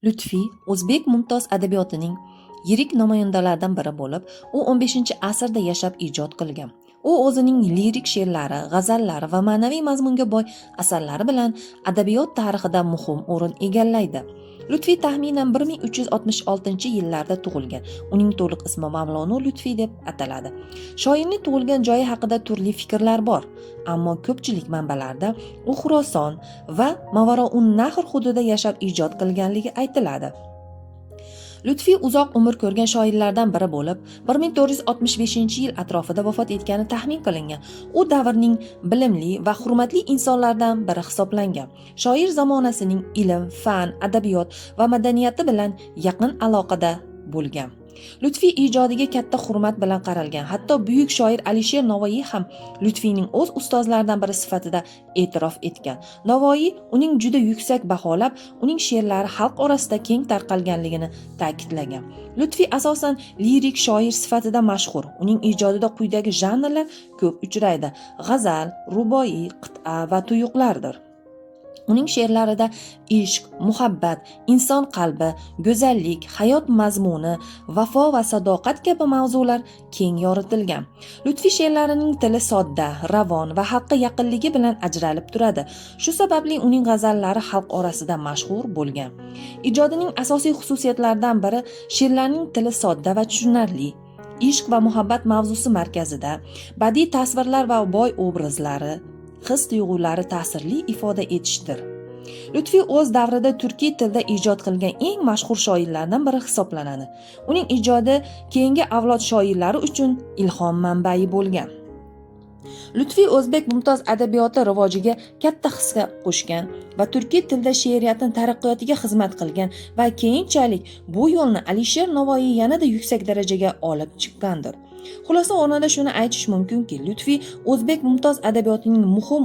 Lutfiy o'zbek mumtoz adabiyotining yirik namoyandalaridan biri bo'lib, u 15-asrda yashab ijod qilgan. U o'zining lirik she'rlari, g'azallari va ma'naviy mazmunga boy asarlari bilan adabiyot tarixida muhim o'rin egallaydi. Lutfiy taxminan 1366-yillarda tug'ilgan. Uning to'liq ismi Mavlono Lutfiy deb ataladi. Shoirning tug'ilgan joyi haqida turli fikrlar bor, ammo ko'pchilik manbalarda u Xuroson va Mavaroun-Nahr hududida yashab ijod qilganligi aytiladi. Lutfiy uzoq umr ko'rgan shoirlardan biri bo'lib, 1465-yil atrofida vafot etgani taxmin qilingan. U davrning bilimli va hurmatli insonlardan biri hisoblangan. Shoir zamonasining ilm, fan, adabiyot va madaniyati bilan yaqin aloqada bo'lgan. Lutfiy ijodiga katta hurmat bilan qaralgan. Hatto buyuk shoir Alisher Navoiy ham Lutfiyning o'z ustozlaridan biri sifatida e'tirof etgan. Navoiy uning juda yuksak baholab, uning she'rlari xalq orasida keng tarqalganligini ta'kidlagan. Lutfiy asosan lirik shoir sifatida mashhur. Uning ijodida quyidagi janrlar ko'p uchraydi: g'azal, ruboiy, qit'a va tuyuqlardir. Uning she'rlarida ishq, muhabbat, inson qalbi, go'zallik, hayot mazmuni, vafo va sadoqat kabi mavzular keng yoritilgan. Lutfiy she'rlarining tili sodda, ravon va xalqqa yaqinligi bilan ajralib turadi. Shu sababli uning g'azallari xalq orasida mashhur bo'lgan. Ijodining asosiy xususiyatlaridan biri she'rlarning tili sodda va tushunarli. Ishq va muhabbat mavzusi markazida, badiiy tasvirlar va boy obrazlari, his-tuyg'ulari ta'sirli ifoda etishdir. Lutfiy o'z davrida turkiy tilda ijod qilgan eng mashhur shoirlardan biri hisoblanadi. Uning ijodi keyingi avlod shoirlari uchun ilhom manbai bo'lgan. Lutfiy o'zbek mumtoz adabiyoti rivojiga katta hissa qo'shgan va turkiy tilda she'riyatning taraqqiyotiga xizmat qilgan va keyinchalik bu yo'lni Alisher Navoiy yanada yuksak darajaga olib chiqqandir. Xulosa o'rnida shuni aytish mumkinki, Lutfiy o'zbek mumtoz adabiyotining muhim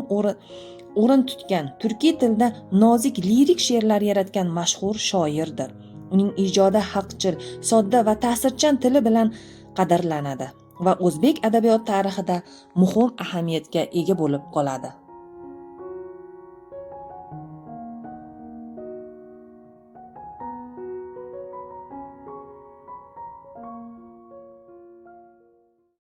o'rin tutgan, turkiy tilda nozik lirik she'rlar yaratgan mashhur shoirdir. Uning ijodi haqchil, sodda va ta'sirchan tili bilan qadrlanadi va o'zbek adabiyot tarixida muhim ahamiyatga ega bo'lib qoladi.